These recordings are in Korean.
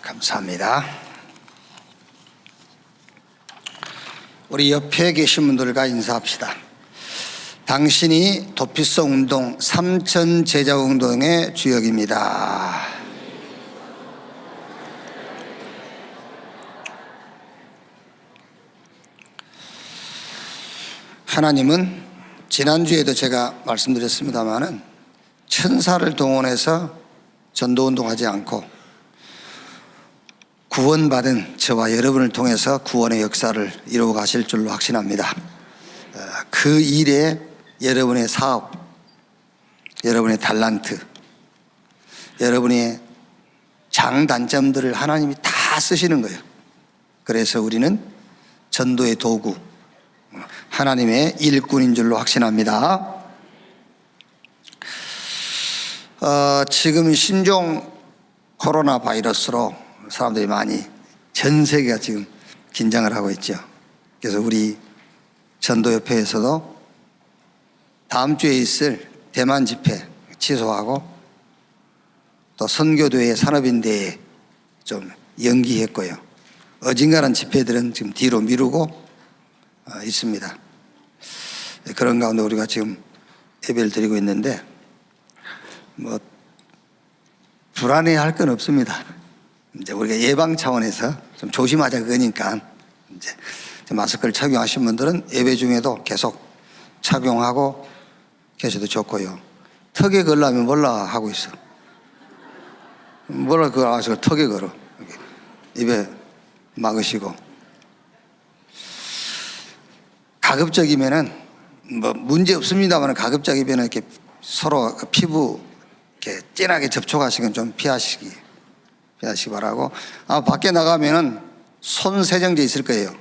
감사합니다. 우리 옆에 계신 분들과 인사합시다. 당신이 도피성 운동 삼천 제자 운동의 주역입니다. 하나님은 지난주에도 제가 말씀드렸습니다마는 천사를 동원해서 전도운동하지 않고 구원받은 저와 여러분을 통해서 구원의 역사를 이루어 가실 줄로 확신합니다. 그 일에 여러분의 사업, 여러분의 달란트, 여러분의 장단점들을 하나님이 다 쓰시는 거예요. 그래서 우리는 전도의 도구, 하나님의 일꾼인 줄로 확신합니다. 지금 신종 코로나 바이러스로 사람들이 많이 전 세계가 지금 긴장을 하고 있죠. 그래서 우리 전도협회에서도 다음 주에 있을 대만 집회 취소하고 또 선교도의 산업인대회 좀 연기했고요. 어진간한 집회들은 지금 뒤로 미루고 있습니다. 그런 가운데 우리가 지금 예배를 드리고 있는데 불안해할 건 없습니다. 이제 우리가 예방 차원에서 좀 조심하자 그러니까 이제 마스크를 착용하신 분들은 예배 중에도 계속 착용하고 계셔도 좋고요. 턱에 걸려면 몰라 하고 있어. 몰라 그걸 와서 턱에 걸어. 입에 막으시고. 가급적이면은 문제 없습니다만 가급적이면 이렇게 서로 피부 이렇게 진하게 접촉하시는 좀 피하시기 바라고. 밖에 나가면은 손 세정제 있을 거예요.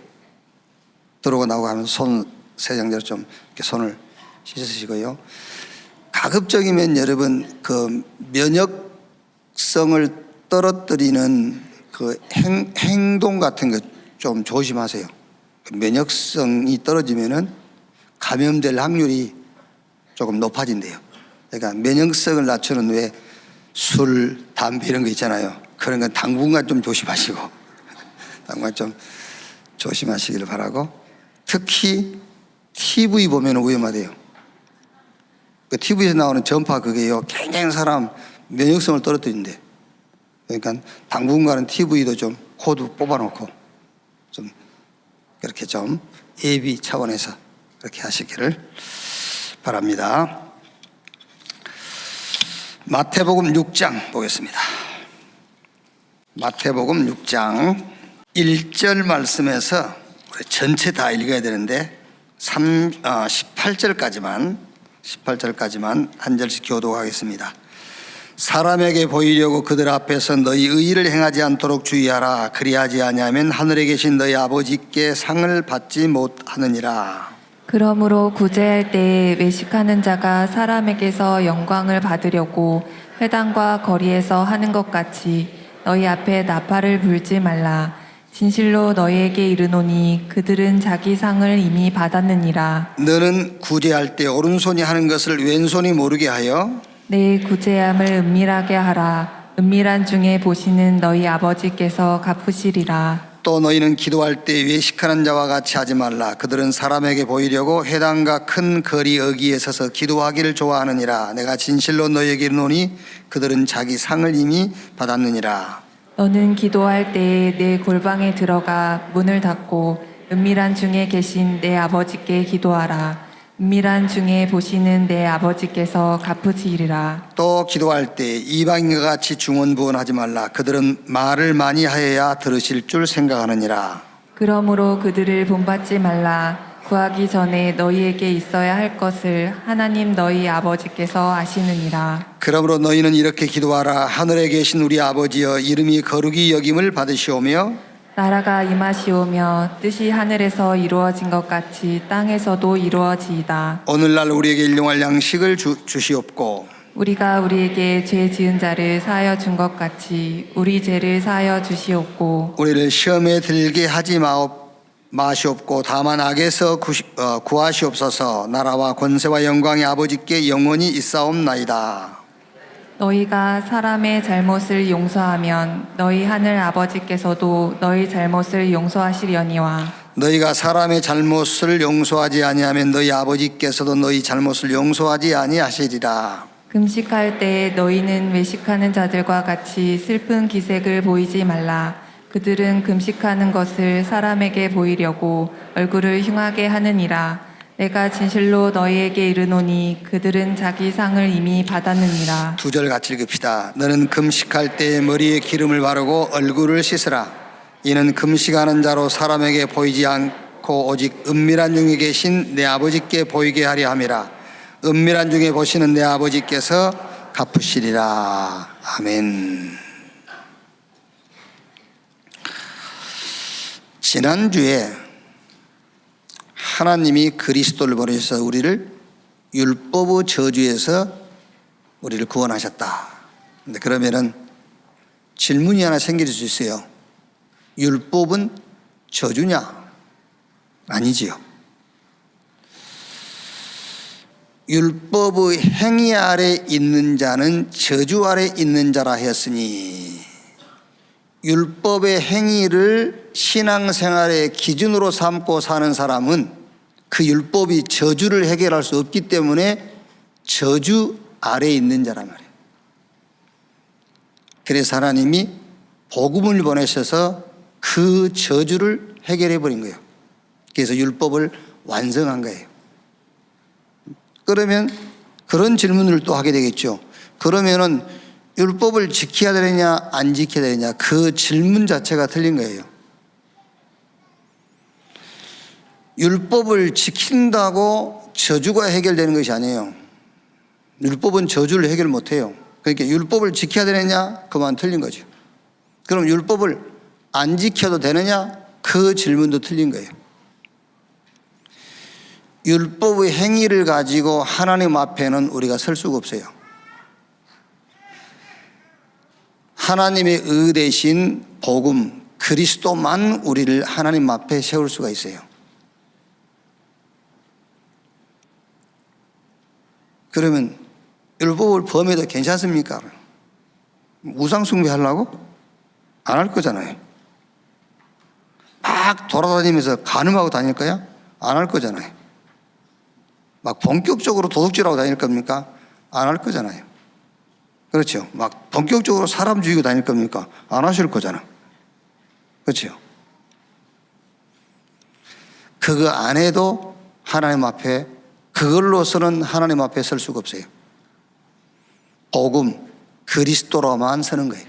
들어오고 나오고 하면 손 세정제로 좀 이렇게 손을 씻으시고요. 가급적이면 여러분 그 면역성을 떨어뜨리는 그 행동 같은 거 좀 조심하세요. 면역성이 떨어지면은 감염될 확률이 조금 높아진대요. 그러니까 면역성을 낮추는 왜 술, 담배 이런 거 있잖아요. 그런 건 당분간 좀 조심하시고 당분간 좀 조심하시기를 바라고. 특히 TV 보면 위험하대요. 그 TV에서 나오는 전파 그게요 굉장히 사람 면역성을 떨어뜨린대. 그러니까 당분간은 TV도 좀 코드 뽑아놓고 좀 그렇게 좀 예비 차원에서 그렇게 하시기를 바랍니다. 마태복음 6장 보겠습니다. 마태복음 6장 1절 말씀에서 우리 전체 다 읽어야 되는데 18절까지만 한 절씩 교독하겠습니다. 사람에게 보이려고 그들 앞에서 너희 의를 행하지 않도록 주의하라. 그리하지 아니하면 하늘에 계신 너희 아버지께 상을 받지 못하느니라. 그러므로 구제할 때에 외식하는 자가 사람에게서 영광을 받으려고 회당과 거리에서 하는 것 같이 너희 앞에 나팔을 불지 말라. 진실로 너희에게 이르노니 그들은 자기 상을 이미 받았느니라. 너는 구제할 때 오른손이 하는 것을 왼손이 모르게 하여 내 구제함을 은밀하게 하라. 은밀한 중에 보시는 너희 아버지께서 갚으시리라. 또 너희는 기도할 때 외식하는 자와 같이 하지 말라. 그들은 사람에게 보이려고 회당과 큰 거리 어귀에 서서 기도하기를 좋아하느니라. 내가 진실로 너희에게 이르노니 그들은 자기 상을 이미 받았느니라. 너는 기도할 때에 내 골방에 들어가 문을 닫고 은밀한 중에 계신 내 아버지께 기도하라. 은밀한 중에 보시는 내 아버지께서 갚으시리라. 또 기도할 때 이방인과 같이 중언부언하지 말라. 그들은 말을 많이 하여야 들으실 줄 생각하느니라. 그러므로 그들을 본받지 말라. 구하기 전에 너희에게 있어야 할 것을 하나님 너희 아버지께서 아시느니라. 그러므로 너희는 이렇게 기도하라. 하늘에 계신 우리 아버지여, 이름이 거룩히 여김을 받으시오며 나라가 임하시오며 뜻이 하늘에서 이루어진 것 같이 땅에서도 이루어지이다. 오늘날 우리에게 일용할 양식을 주시옵고 우리가 우리에게 죄 지은 자를 사하여 준 것 같이 우리 죄를 사하여 주시옵고 우리를 시험에 들게 하지 마시옵고 다만 악에서 구하시옵소서. 나라와 권세와 영광이 아버지께 영원히 있사옵나이다. 너희가 사람의 잘못을 용서하면 너희 하늘 아버지께서도 너희 잘못을 용서하시려니와 너희가 사람의 잘못을 용서하지 아니하면 너희 아버지께서도 너희 잘못을 용서하지 아니하시리라. 금식할 때 너희는 외식하는 자들과 같이 슬픈 기색을 보이지 말라. 그들은 금식하는 것을 사람에게 보이려고 얼굴을 흉하게 하느니라. 내가 진실로 너희에게 이르노니 그들은 자기 상을 이미 받았느니라. 2절 같이 읽읍시다. 너는 금식할 때 머리에 기름을 바르고 얼굴을 씻으라. 이는 금식하는 자로 사람에게 보이지 않고 오직 은밀한 중에 계신 내 아버지께 보이게 하려 함이라. 은밀한 중에 보시는 내 아버지께서 갚으시리라. 아멘. 지난주에 하나님이 그리스도를 보내셔서 우리를 율법의 저주에서 우리를 구원하셨다. 근데 그러면은 질문이 하나 생길 수 있어요. 율법은 저주냐? 아니지요. 율법의 행위 아래 있는 자는 저주 아래 있는 자라 하였으니 율법의 행위를 신앙생활의 기준으로 삼고 사는 사람은 그 율법이 저주를 해결할 수 없기 때문에 저주 아래 있는 자란 말이에요. 그래서 하나님이 복음을 보내셔서 그 저주를 해결해 버린 거예요. 그래서 율법을 완성한 거예요. 그러면 그런 질문을 또 하게 되겠죠. 그러면은 율법을 지켜야 되느냐 안 지켜야 되느냐, 그 질문 자체가 틀린 거예요. 율법을 지킨다고 저주가 해결되는 것이 아니에요. 율법은 저주를 해결 못해요. 그러니까 율법을 지켜야 되느냐, 그만 틀린 거죠. 그럼 율법을 안 지켜도 되느냐, 그 질문도 틀린 거예요. 율법의 행위를 가지고 하나님 앞에는 우리가 설 수가 없어요. 하나님의 의 대신 복음 그리스도만 우리를 하나님 앞에 세울 수가 있어요. 그러면 율법을 범해도 괜찮습니까? 우상 숭배하려고? 안 할 거잖아요. 막 돌아다니면서 간음하고 다닐 거야? 안 할 거잖아요. 막 본격적으로 도둑질하고 다닐 겁니까? 안 할 거잖아요. 그렇죠. 막 본격적으로 사람 죽이고 다닐 겁니까? 안 하실 거잖아. 그렇죠. 그거 안 해도 하나님 앞에, 그걸로서는 하나님 앞에 설 수가 없어요. 복음 그리스도로만 서는 거예요.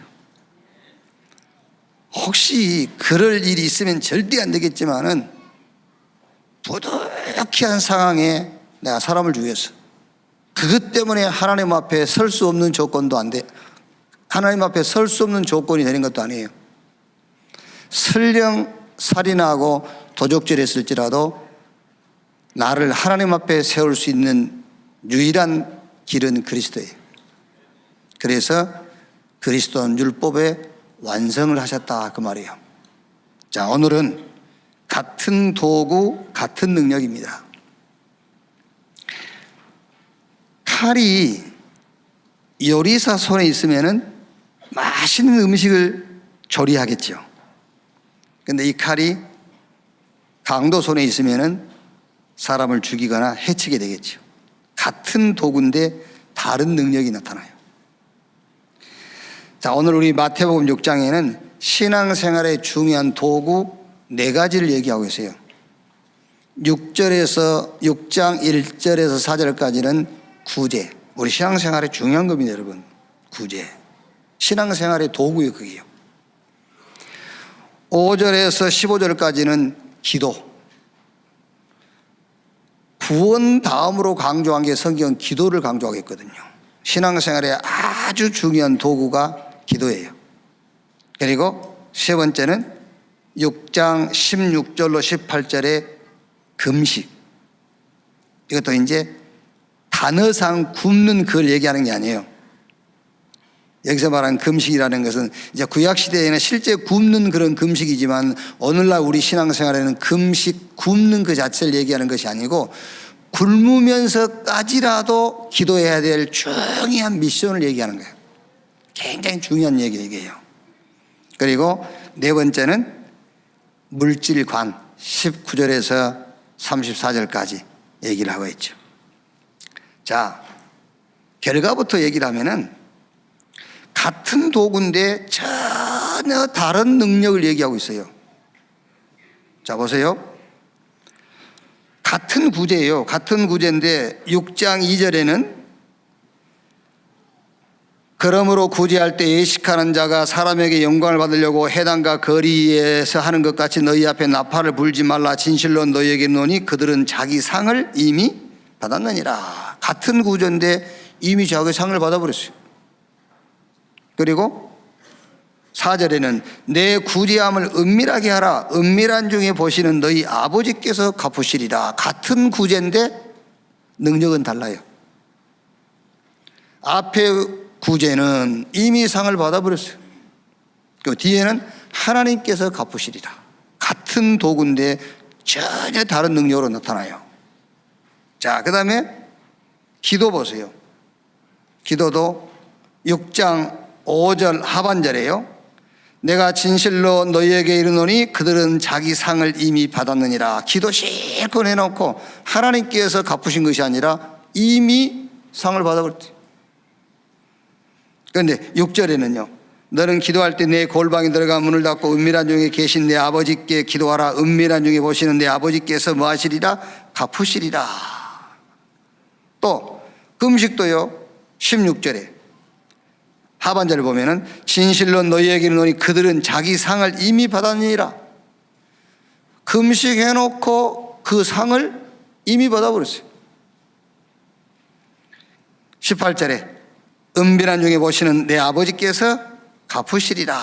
혹시 그럴 일이 있으면 절대 안 되겠지만은 부득이한 상황에 내가 사람을 죽였어. 그것 때문에 하나님 앞에 설 수 없는 조건도 안 돼. 하나님 앞에 설 수 없는 조건이 되는 것도 아니에요. 설령 살인하고 도적질했을지라도 나를 하나님 앞에 세울 수 있는 유일한 길은 그리스도예요. 그래서 그리스도는 율법의 완성을 하셨다, 그 말이에요. 자, 오늘은 같은 도구, 같은 능력입니다. 칼이 요리사 손에 있으면은 맛있는 음식을 조리하겠죠. 근데 이 칼이 강도 손에 있으면은 사람을 죽이거나 해치게 되겠죠. 같은 도구인데 다른 능력이 나타나요. 자, 오늘 우리 마태복음 6장에는 신앙생활의 중요한 도구 4가지를 얘기하고 있어요. 6장 1절에서 4절까지는 구제. 우리 신앙생활의 중요한 겁니다, 여러분. 구제. 신앙생활의 도구예요, 그게요. 5절에서 15절까지는 기도. 구원 다음으로 강조한 게 성경은 기도를 강조하겠거든요. 신앙생활의 아주 중요한 도구가 기도예요. 그리고 세 번째는 6장 16절로 18절의 금식. 이것도 이제 단어상 굶는 그걸 얘기하는 게 아니에요. 여기서 말하는 금식이라는 것은 이제 구약시대에는 실제 굶는 그런 금식이지만 오늘날 우리 신앙생활에는 금식, 굶는 그 자체를 얘기하는 것이 아니고 굶으면서까지라도 기도해야 될 중요한 미션을 얘기하는 거예요. 굉장히 중요한 얘기예요. 그리고 네 번째는 물질관 19절에서 34절까지 얘기를 하고 있죠. 자, 결과부터 얘기를 하면은 같은 도구인데 전혀 다른 능력을 얘기하고 있어요. 자, 보세요. 같은 구제예요. 같은 구제인데 6장 2절에는 그러므로 구제할 때 예식하는 자가 사람에게 영광을 받으려고 회당과 거리에서 하는 것 같이 너희 앞에 나팔을 불지 말라. 진실로 너희에게 이르노니 그들은 자기 상을 이미 받았느니라. 같은 구제인데 이미 자기 상을 받아버렸어요. 그리고 4절에는 내 구제함을 은밀하게 하라. 은밀한 중에 보시는 너희 아버지께서 갚으시리라. 같은 구제인데 능력은 달라요. 앞에 구제는 이미 상을 받아버렸어요. 그 뒤에는 하나님께서 갚으시리라. 같은 도구인데 전혀 다른 능력으로 나타나요. 자, 그 다음에 기도 보세요. 기도도 6장 5절 하반절에요. 내가 진실로 너희에게 이르노니 그들은 자기 상을 이미 받았느니라. 기도 실컷 해놓고 하나님께서 갚으신 것이 아니라 이미 상을 받아버렸대요. 그런데 6절에는요. 너는 기도할 때 내 골방에 들어가 문을 닫고 은밀한 중에 계신 내 아버지께 기도하라. 은밀한 중에 보시는 내 아버지께서 뭐 하시리라? 갚으시리라. 또 금식도요. 16절에 하반절을 보면은 진실로 너희에게 이르노니 그들은 자기 상을 이미 받았느니라. 금식해놓고 그 상을 이미 받아버렸어요. 18절에 은밀한 중에 보시는 내 아버지께서 갚으시리라.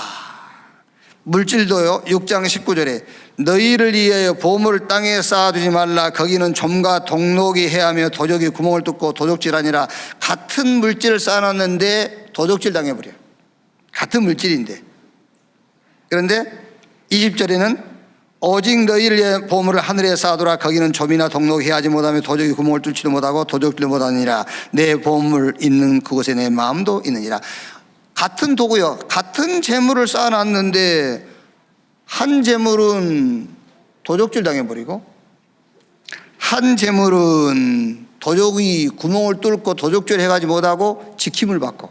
물질도요. 6장 19절에 너희를 위하여 보물을 땅에 쌓아두지 말라. 거기는 좀과 동록이 해하며 도적이 구멍을 뚫고 도적질하니라. 같은 물질을 쌓아놨는데 도적질 당해버려요. 같은 물질인데. 그런데 20절에는 오직 너희를 위해 보물을 하늘에 쌓아두라. 거기는 좀이나 동록이 해하지 못하며 도적이 구멍을 뚫지도 못하고 도적질도 못하니라. 내 보물 있는 그곳에 내 마음도 있느니라. 같은 도구요. 같은 재물을 쌓아놨는데 한 재물은 도적질 당해버리고 한 재물은 도적이 구멍을 뚫고 도적질 해가지 못하고 지킴을 받고.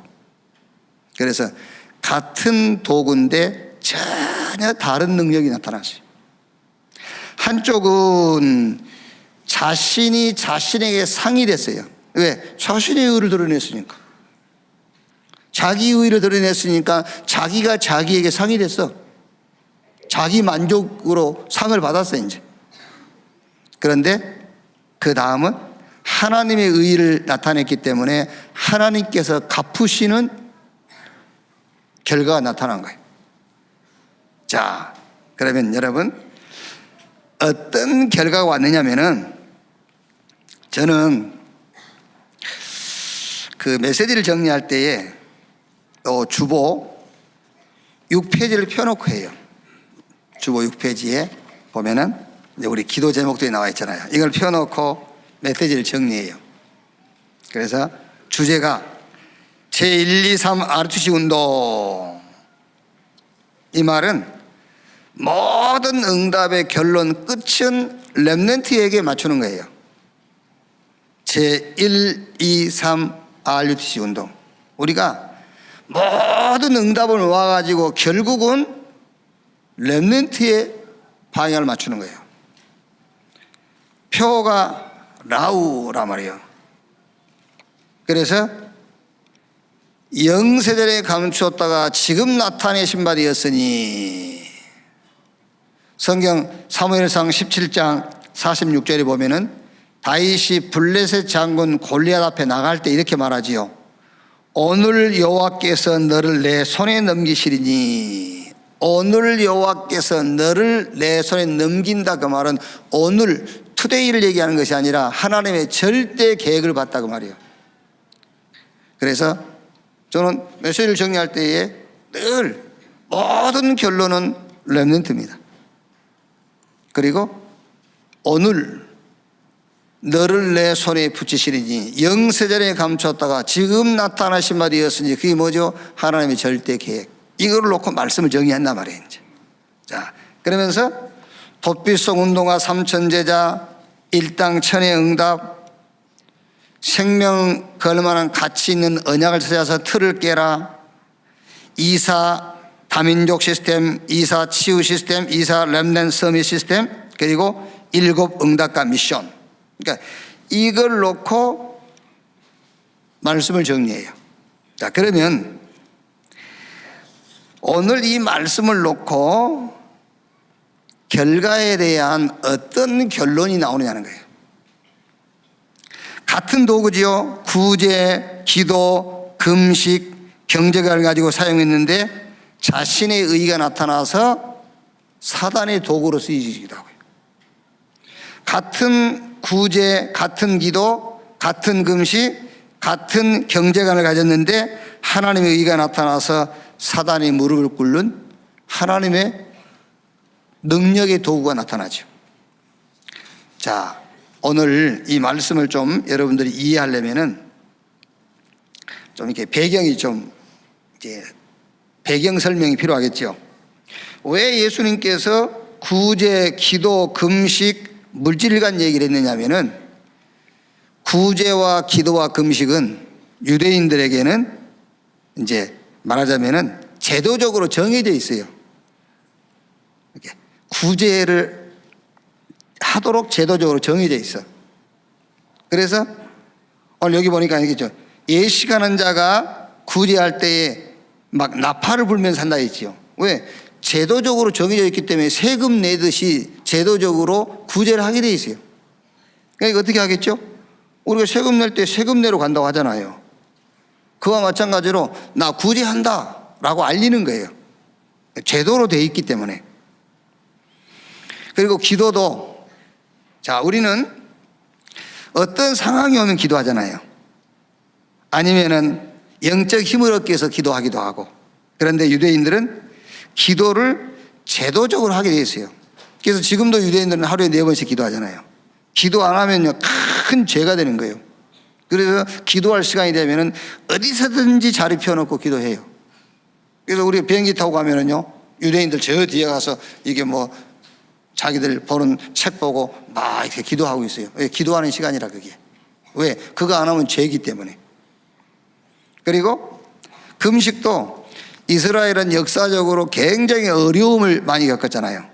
그래서 같은 도구인데 전혀 다른 능력이 나타났어요. 한쪽은 자신이 자신에게 상이 됐어요. 왜? 자신의 의를 드러냈으니까. 자기 의를 드러냈으니까 자기가 자기에게 상이 됐어. 자기 만족으로 상을 받았어 이제. 그런데 그 다음은 하나님의 의를 나타냈기 때문에 하나님께서 갚으시는 결과가 나타난 거예요. 자, 그러면 여러분 어떤 결과가 왔느냐면은 저는 그 메시지를 정리할 때에 주보 6페이지를 펴놓고 해요. 주보 6페이지에 보면은 이제 우리 기도 제목들이 나와 있잖아요. 이걸 펴놓고 메시지를 정리해요. 그래서 주제가 제123 RTC 운동. 이 말은 모든 응답의 결론 끝은 렘넌트에게 맞추는 거예요. 제1, 2, 3 RUTC 운동. 우리가 모든 응답을 모아가지고 결국은 렘넌트의 방향을 맞추는 거예요. 표가 라우라 말이에요. 그래서 영세전에 감추었다가 지금 나타내신 바 되었으니 성경 사무엘상 17장 46절에 보면은 다윗이 블레셋 장군 골리앗 앞에 나갈 때 이렇게 말하지요. 오늘 여호와께서 너를 내 손에 넘기시리니. 오늘 여호와께서 너를 내 손에 넘긴다. 그 말은 오늘 투데이를 얘기하는 것이 아니라 하나님의 절대 계획을 봤다 그 말이에요. 그래서 저는 메시지를 정리할 때에 늘 모든 결론은 렘넌트입니다. 그리고 오늘 너를 내 손에 붙이시리니 영세전에 감추었다가 지금 나타나신 바 되었으니 그게 뭐죠? 하나님의 절대 계획. 이걸 놓고 말씀을 정의한단 말이에요. 이제. 자, 그러면서 돛빛속 운동화 삼천제자, 일당 천의 응답, 생명 걸만한 가치 있는 언약을 찾아서 틀을 깨라, 이사 다민족 시스템, 이사 치유 시스템, 이사 렘넌트 서밋 시스템, 그리고 7 응답과 미션. 그러니까 이걸 놓고 말씀을 정리해요. 자, 그러면 오늘 이 말씀을 놓고 결과에 대한 어떤 결론이 나오느냐는 거예요. 같은 도구지요. 구제, 기도, 금식, 경제관을 가지고 사용했는데 자신의 의의가 나타나서 사단의 도구로 쓰이기도 하고요. 같은 구제, 같은 기도, 같은 금식, 같은 경제관을 가졌는데 하나님의 의의가 나타나서 사단의 무릎을 꿇는 하나님의 능력의 도구가 나타나죠. 자, 오늘 이 말씀을 좀 여러분들이 이해하려면은 좀 이렇게 배경이 좀 이제 배경 설명이 필요하겠죠. 왜 예수님께서 구제, 기도, 금식, 물질간 얘기를 했느냐면은 구제와 기도와 금식은 유대인들에게는 이제 말하자면은 제도적으로 정해져 있어요. 이렇게 구제를 하도록 제도적으로 정해져 있어. 그래서 오늘 여기 보니까 얘기죠. 예식하는 자가 구제할 때에 막 나팔을 불면서 한다 했지요. 왜? 제도적으로 정해져 있기 때문에 세금 내듯이 제도적으로 구제를 하게 돼 있어요. 그러니까 어떻게 하겠죠? 우리가 세금 낼 때 세금 내러 간다고 하잖아요. 그와 마찬가지로 나 구제한다 라고 알리는 거예요. 제도로 돼 있기 때문에. 그리고 기도도, 자, 우리는 어떤 상황이 오면 기도하잖아요. 아니면은 영적 힘을 얻기 위해서 기도하기도 하고. 그런데 유대인들은 기도를 제도적으로 하게 돼 있어요. 그래서 지금도 유대인들은 하루에 4번씩 기도하잖아요. 기도 안 하면요, 큰 죄가 되는 거예요. 그래서 기도할 시간이 되면은 어디서든지 자리 펴놓고 기도해요. 그래서 우리 비행기 타고 가면은요, 유대인들 저 뒤에 가서 이게 뭐 자기들 보는 책 보고 막 이렇게 기도하고 있어요. 왜? 기도하는 시간이라 그게. 왜? 그거 안 하면 죄이기 때문에. 그리고 금식도 이스라엘은 역사적으로 굉장히 어려움을 많이 겪었잖아요.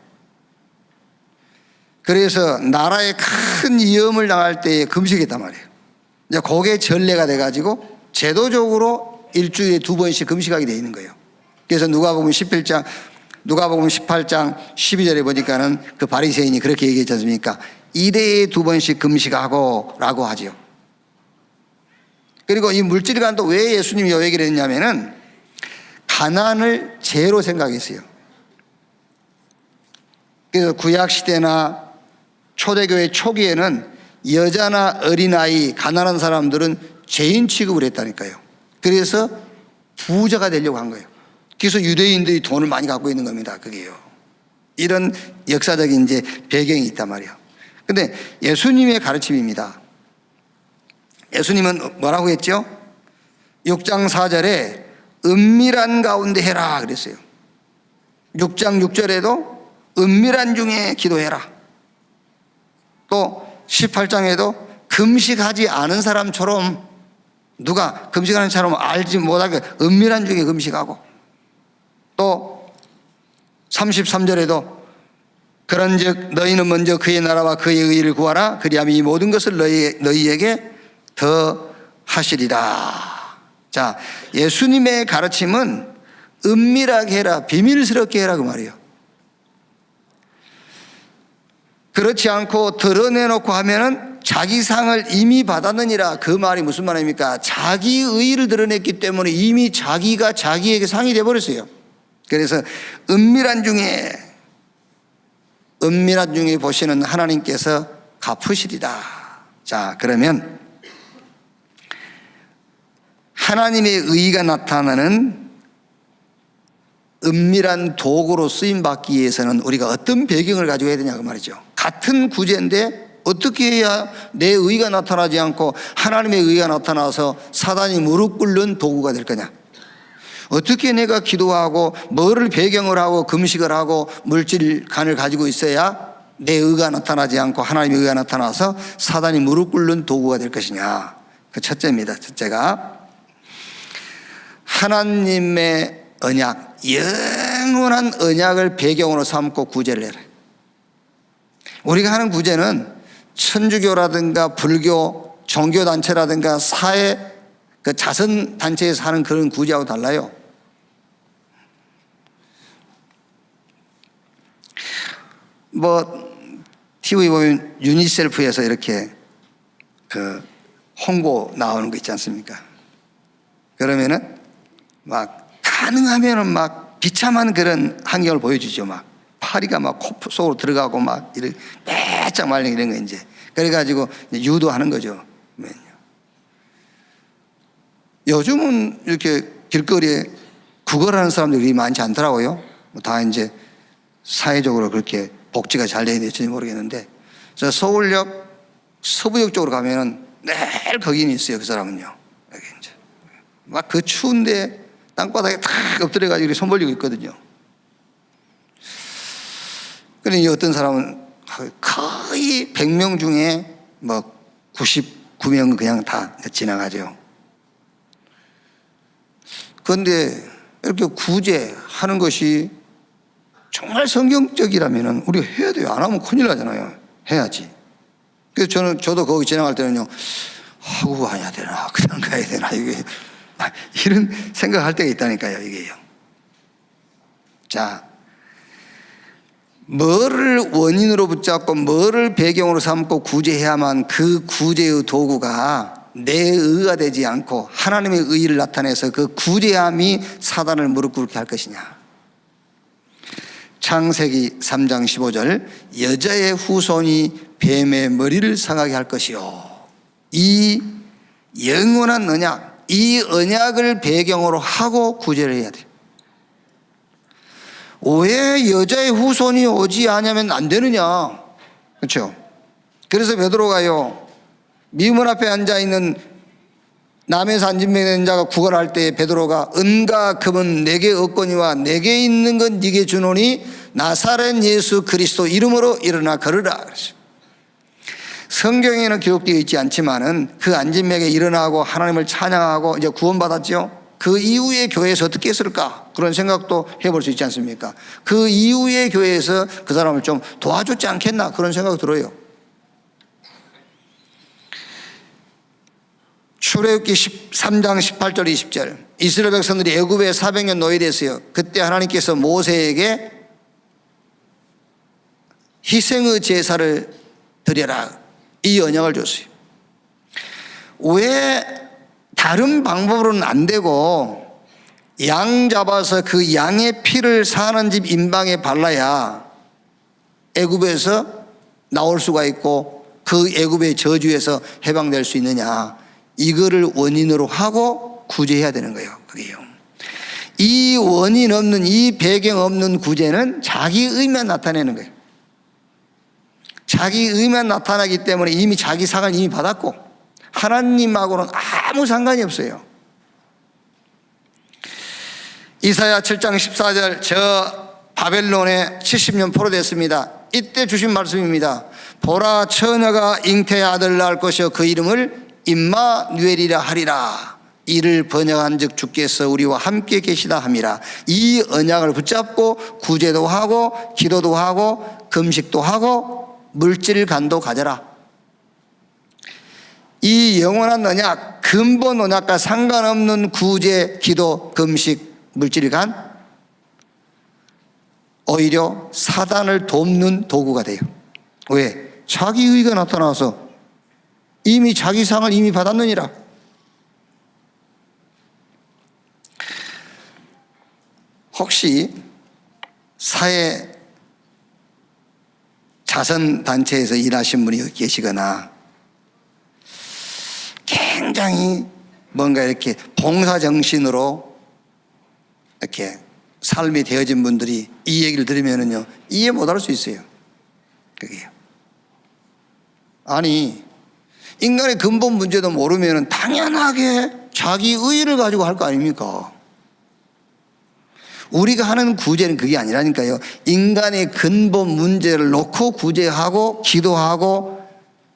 그래서 나라에 큰 위험을 당할 때에 금식했단 말이에요. 이제 그게 전례가 돼가지고 제도적으로 일주일에 2번씩 금식하게 돼 있는 거예요. 그래서 누가복음 18장 12절에 보니까는 그 바리새인이 그렇게 얘기했지 않습니까? 1회에 2번씩 금식하고 라고 하죠. 그리고 이 물질관도 왜 예수님이 요 얘기를 했냐면은 가난을 죄로 생각했어요. 그래서 구약시대나 초대교회 초기에는 여자나 어린아이, 가난한 사람들은 죄인 취급을 했다니까요. 그래서 부자가 되려고 한 거예요. 그래서 유대인들이 돈을 많이 갖고 있는 겁니다. 그게요. 이런 역사적인 이제 배경이 있단 말이에요. 근데 예수님의 가르침입니다. 예수님은 뭐라고 했죠? 6장 4절에 은밀한 가운데 해라 그랬어요. 6장 6절에도 은밀한 중에 기도해라. 또 18장에도 금식하지 않은 사람처럼, 누가 금식하는 사람은 알지 못하게 은밀한 중에 금식하고, 또 33절에도 그런즉 너희는 먼저 그의 나라와 그의 의의를 구하라. 그리하면 이 모든 것을 너희에게 더 하시리라. 자, 예수님의 가르침은 은밀하게 해라, 비밀스럽게 해라 그 말이에요. 그렇지 않고 드러내놓고 하면은 자기 상을 이미 받았느니라. 그 말이 무슨 말입니까? 자기 의의를 드러냈기 때문에 이미 자기가 자기에게 상이 돼버렸어요. 그래서 은밀한 중에 보시는 하나님께서 갚으시리라. 자, 그러면 하나님의 의의가 나타나는 은밀한 도구로 쓰임받기 위해서는 우리가 어떤 배경을 가지고 해야 되냐 그 말이죠. 같은 구제인데 어떻게 해야 내 의가 나타나지 않고 하나님의 의가 나타나서 사단이 무릎 꿇는 도구가 될 거냐? 어떻게 내가 기도하고 뭐를 배경을 하고 금식을 하고 물질 간을 가지고 있어야 내 의가 나타나지 않고 하나님의 의가 나타나서 사단이 무릎 꿇는 도구가 될 것이냐? 그 첫째입니다. 첫째가 하나님의 언약, 영원한 언약을 배경으로 삼고 구제를 해라. 우리가 하는 구제는 천주교라든가 불교, 종교단체라든가 사회, 그 자선단체에서 하는 그런 구제하고 달라요. TV 보면 유니셀프에서 이렇게 그 홍보 나오는 거 있지 않습니까? 그러면은 막 가능하면은 막 비참한 그런 환경을 보여주죠. 막 파리가 막 코 속으로 들어가고 막 이렇게 빼짝 말린 이런 거 이제 그래가지고 유도하는 거죠. 요즘은 이렇게 길거리에 구걸하는 사람들이 많지 않더라고요. 다 이제 사회적으로 그렇게 복지가 잘 되어 있는지 모르겠는데, 저 서울역 서부역 쪽으로 가면은 늘 거기는 있어요. 그 사람은요. 여기 이제 막 그 추운데 땅바닥에 탁 엎드려가지고 손 벌리고 있거든요. 그러니 어떤 사람은 거의 100명 중에 뭐 99명은 그냥 다 지나가죠. 그런데 이렇게 구제하는 것이 정말 성경적이라면 우리가 해야 돼요. 안 하면 큰일 나잖아요. 해야지. 그래서 저도 거기 지나갈 때는요, 하고 가야 되나, 그냥 가야 되나, 이게 이런 생각할 때가 있다니까요, 이게요. 자, 뭐를 원인으로 붙잡고 뭐를 배경으로 삼고 구제해야만 그 구제의 도구가 내 의가 되지 않고 하나님의 의를 나타내서 그 구제함이 사단을 무릎 꿇게 할 것이냐. 창세기 3장 15절, 여자의 후손이 뱀의 머리를 상하게 할 것이요. 이 영원한 언약, 이 언약을 배경으로 하고 구제를 해야 돼요. 왜 여자의 후손이 오지 않으면 안 되느냐? 그렇죠? 그래서 베드로가요, 미문 앞에 앉아있는 남에서 안진병된 자가 구걸할 때 베드로가 은과 금은 내게 없거니와 내게 있는 건 네게 주노니 나사렛 예수 그리스도 이름으로 일어나 걸으라. 그랬어요. 성경에는 기록되어 있지 않지만은 그 안진맥에 일어나고 하나님을 찬양하고 이제 구원받았죠. 그 이후의 교회에서 어떻게 했을까? 그런 생각도 해볼 수 있지 않습니까? 그 이후의 교회에서 그 사람을 좀 도와줬지 않겠나? 그런 생각이 들어요. 출애굽기 13장 18절 20절, 이스라엘 백성들이 애굽에 400년 노예됐어요. 그때 하나님께서 모세에게 희생의 제사를 드려라, 이 언약을 줬어요. 왜 다른 방법으로는 안 되고 양 잡아서 그 양의 피를 사는 집 인방에 발라야 애굽에서 나올 수가 있고 그 애굽의 저주에서 해방될 수 있느냐, 이거를 원인으로 하고 구제해야 되는 거예요. 그게요. 이 원인 없는, 이 배경 없는 구제는 자기 의만 나타내는 거예요. 자기 의만 나타나기 때문에 이미 자기 상을 이미 받았고 하나님하고는 아무 상관이 없어요. 이사야 7장 14절, 저 바벨론에 70년 포로됐습니다. 이때 주신 말씀입니다. 보라, 처녀가 잉태의 아들을 낳을 것이요 그 이름을 임마누엘이라 하리라. 이를 번역한 즉 주께서 우리와 함께 계시다 함이라. 이 언약을 붙잡고 구제도 하고 기도도 하고 금식도 하고 물질 간도 가져라. 이 영원한 언약, 근본 언약과 상관없는 구제, 기도, 금식, 물질 간, 오히려 사단을 돕는 도구가 돼요. 왜? 자기 의가 나타나서 이미 자기 상을 이미 받았느니라. 혹시 사회 자선단체에서 일하신 분이 계시거나 굉장히 뭔가 이렇게 봉사정신으로 이렇게 삶이 되어진 분들이 이 얘기를 들으면은요, 이해 못할 수 있어요. 그게요. 아니, 인간의 근본 문제도 모르면 당연하게 자기 의의를 가지고 할 거 아닙니까? 우리가 하는 구제는 그게 아니라니까요. 인간의 근본 문제를 놓고 구제하고 기도하고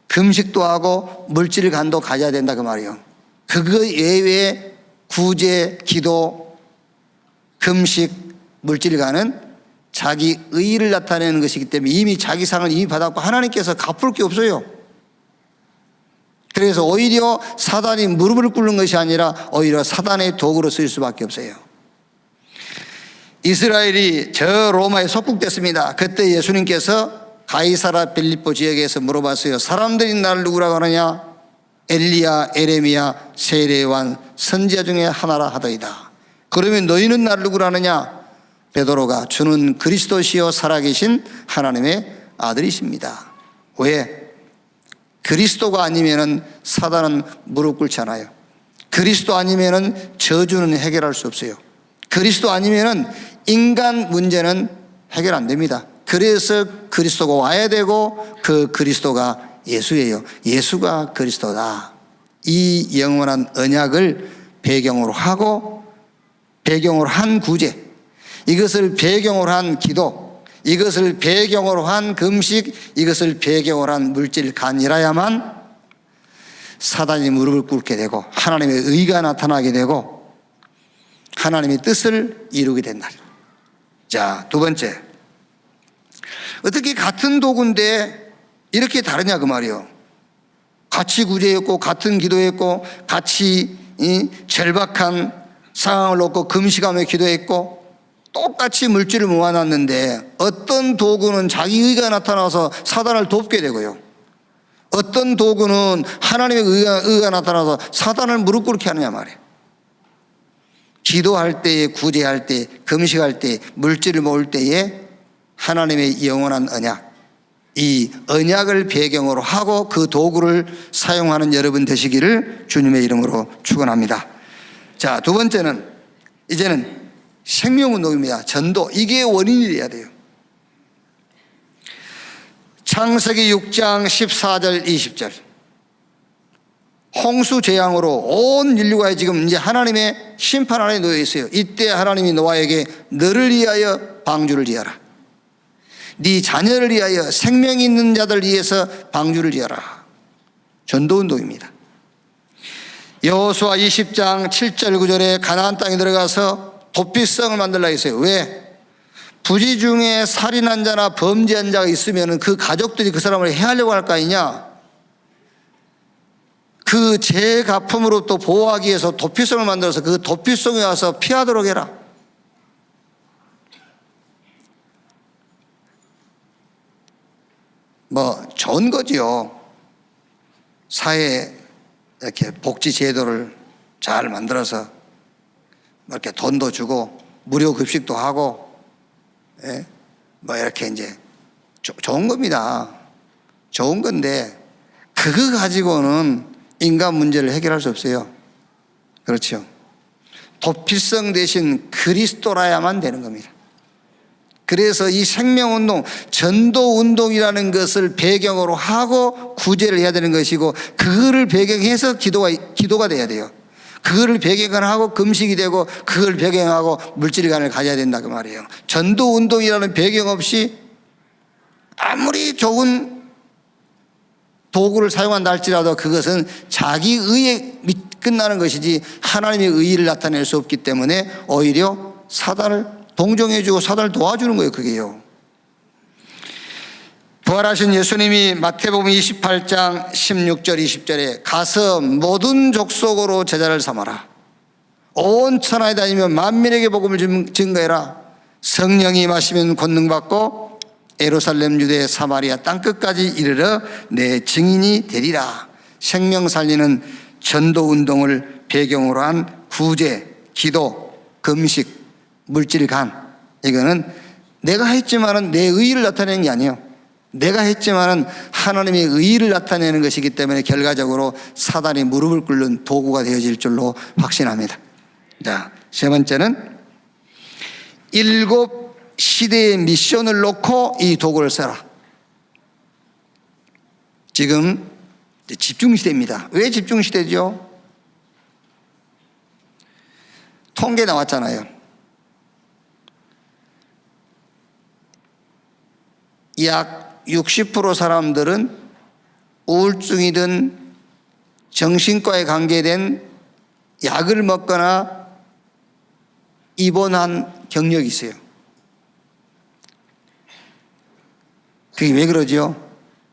금식도 하고 물질간도 가져야 된다 그 말이에요. 그거 예외에 구제, 기도, 금식, 물질간은 자기 의의를 나타내는 것이기 때문에 이미 자기 상을 이미 받았고 하나님께서 갚을 게 없어요. 그래서 오히려 사단이 무릎을 꿇는 것이 아니라 오히려 사단의 도구로 쓰일 수밖에 없어요. 이스라엘이 저 로마에 속국됐습니다. 그때 예수님께서 가이사라 빌립보 지역에서 물어봤어요. 사람들이 나를 누구라고 하느냐? 엘리야, 에레미야, 세례요한 선지자 중에 하나라 하더이다. 그러면 너희는 나를 누구라 하느냐? 베드로가 주는 그리스도시요 살아계신 하나님의 아들이십니다. 왜? 그리스도가 아니면은 사단은 무릎 꿇지 않아요. 그리스도 아니면은 저주는 해결할 수 없어요. 그리스도 아니면은 인간 문제는 해결 안 됩니다. 그래서 그리스도가 와야 되고 그 그리스도가 예수예요. 예수가 그리스도다. 이 영원한 언약을 배경으로 하고 배경으로 한 구제, 이것을 배경으로 한 기도, 이것을 배경으로 한 금식, 이것을 배경으로 한 물질 간이라야만 사단이 무릎을 꿇게 되고 하나님의 의가 나타나게 되고 하나님의 뜻을 이루게 된다. 자, 두 번째, 어떻게 같은 도구인데 이렇게 다르냐 그 말이요. 같이 구제했고 같은 기도했고 같이 절박한 상황을 놓고 금식하며 기도했고 똑같이 물질을 모아놨는데 어떤 도구는 자기 의가 나타나서 사단을 돕게 되고요, 어떤 도구는 하나님의 의가 나타나서 사단을 무릎 꿇게 하느냐 말이에요. 기도할 때에, 구제할 때, 금식할 때, 물질을 모을 때에 하나님의 영원한 언약, 이 언약을 배경으로 하고 그 도구를 사용하는 여러분 되시기를 주님의 이름으로 축원합니다. 자, 두 번째는 이제는 생명운동입니다. 전도, 이게 원인이 돼야 돼요. 창세기 6장 14절 20절, 홍수 재앙으로 온 인류가 지금 이제 하나님의 심판 아래 놓여 있어요. 이때 하나님이 노아에게 너를 위하여 방주를 지어라, 네 자녀를 위하여 생명이 있는 자들 위해서 방주를 지어라. 전도운동입니다. 여호수아 20장 7절 9절에 가나안 땅에 들어가서 도피성을 만들라 했어요. 왜? 부지 중에 살인한 자나 범죄한 자가 있으면 그 가족들이 그 사람을 해하려고 할 거 아니냐. 그 재가품으로부터 보호하기 위해서 도피성을 만들어서 그 도피성에 와서 피하도록 해라. 뭐 좋은 거지요. 사회 이렇게 복지 제도를 잘 만들어서 이렇게 돈도 주고 무료 급식도 하고, 예? 뭐 이렇게 이제 좋은 겁니다. 좋은 건데 그거 가지고는 인간 문제를 해결할 수 없어요. 그렇죠. 도피성 대신 그리스도라야만 되는 겁니다. 그래서 이 생명운동, 전도운동이라는 것을 배경으로 하고 구제를 해야 되는 것이고, 그거를 배경해서 기도가 돼야 돼요. 그거를 배경하고 금식이 되고, 그걸 배경하고 물질관을 가져야 된다 그 말이에요. 전도운동이라는 배경 없이 아무리 좋은 도구를 사용한다 할지라도 그것은 자기 의에 끝나는 것이지 하나님의 의의를 나타낼 수 없기 때문에 오히려 사단을 동정해주고 사단을 도와주는 거예요. 그게요. 부활하신 예수님이 마태복음 28장 16절 20절에 가서 모든 족속으로 제자를 삼아라. 온 천하에 다니며 만민에게 복음을 증거해라. 성령이 임하시면 권능받고 예루살렘, 유대, 사마리아 땅끝까지 이르러 내 증인이 되리라. 생명 살리는 전도운동을 배경으로 한 구제, 기도, 금식, 물질간, 이거는 내가 했지만은 내 의의를 나타내는 게 아니에요. 내가 했지만은 하나님의 의의를 나타내는 것이기 때문에 결과적으로 사단이 무릎을 꿇는 도구가 되어질 줄로 확신합니다. 자, 세 번째는 7 시대의 미션을 놓고 이 도구를 써라. 지금 집중시대입니다. 왜 집중시대죠? 통계 나왔잖아요. 약 60% 사람들은 우울증이든 정신과에 관계된 약을 먹거나 입원한 경력이 있어요. 그게 왜 그러죠?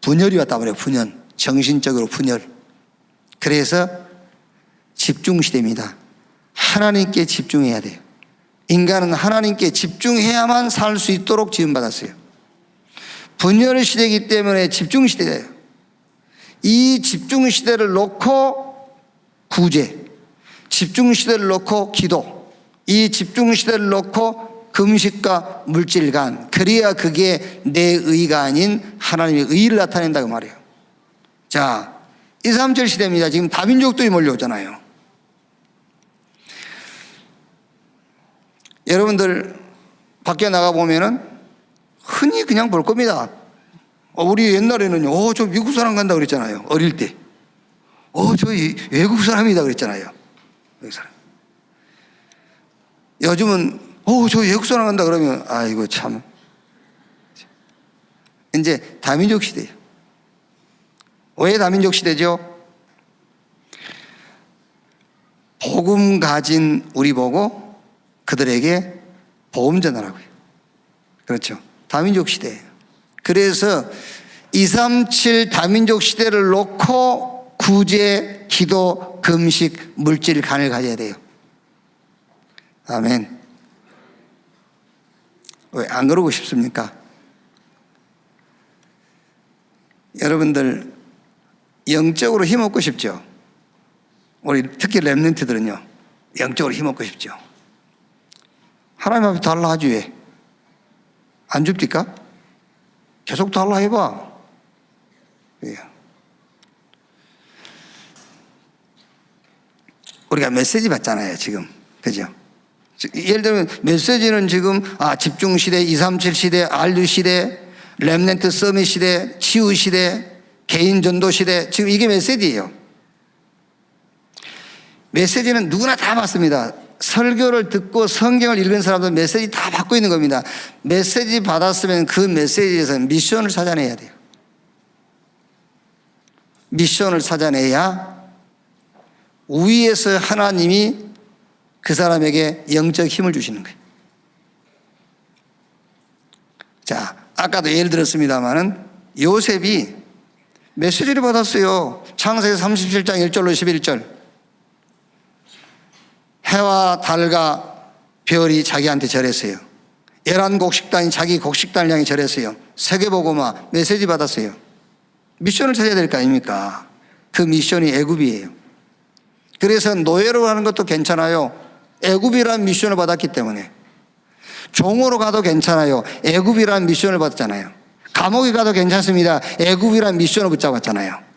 분열이 왔다 그래요. 분열. 정신적으로 분열. 그래서 집중시대입니다. 하나님께 집중해야 돼요. 인간은 하나님께 집중해야만 살 수 있도록 지음받았어요. 분열 시대이기 때문에 집중시대예요. 이 집중시대를 놓고 구제, 집중시대를 놓고 기도, 이 집중시대를 놓고 금식과 물질간, 그래야 그게 내 의가 아닌 하나님의 의를 나타낸다고 말이에요. 자, 237 시대입니다. 지금 다민족들이 몰려오잖아요. 여러분들 밖에 나가보면은 흔히 그냥 볼 겁니다. 우리 옛날에는 저 미국 사람 간다 그랬잖아요. 어릴 때. 저 외국 사람이다 그랬잖아요. 외국 사람. 요즘은 저 외국 사람 간다 그러면 아이고 참. 이제 다민족 시대예요. 왜 다민족 시대죠? 복음 가진 우리 보고 그들에게 복음 전하라고요. 그렇죠. 다민족 시대예요. 그래서 237 다민족 시대를 놓고 구제, 기도, 금식, 물질, 간을 가져야 돼요. 아멘. 왜 안 그러고 싶습니까? 여러분들 영적으로 힘없고 싶죠? 우리 특히 렘넌트들은요, 영적으로 힘없고 싶죠? 하나님 앞에 달라 하지 왜? 안 줍니까? 계속 달라 해봐. 우리가 메시지 받잖아요, 지금. 그죠? 예를 들면 메시지는 지금 집중시대, 237 시대, RU 시대, 렘넌트 서밋 시대, 치유 시대, 개인 전도 시대, 지금 이게 메시지예요. 메시지는 누구나 다 받습니다. 설교를 듣고 성경을 읽은 사람들은 메시지 다 받고 있는 겁니다. 메시지 받았으면 그 메시지에서 미션을 찾아내야 돼요. 미션을 찾아내야 위에서 하나님이 그 사람에게 영적 힘을 주시는 거예요. 자, 아까도 예를 들었습니다마는 요셉이 메시지를 받았어요. 창세기 37장 1절로 11절. 해와 달과 별이 자기한테 절했어요. 11곡식단이 자기 곡식단을 향해 절했어요. 세계보고마 메시지 받았어요. 미션을 찾아야 될 거 아닙니까? 그 미션이 애굽이에요. 그래서 노예로 하는 것도 괜찮아요. 애굽이라는 미션을 받았기 때문에. 종으로 가도 괜찮아요. 애굽이라는 미션을 받았잖아요. 감옥에 가도 괜찮습니다. 애굽이라는 미션을 붙잡았잖아요.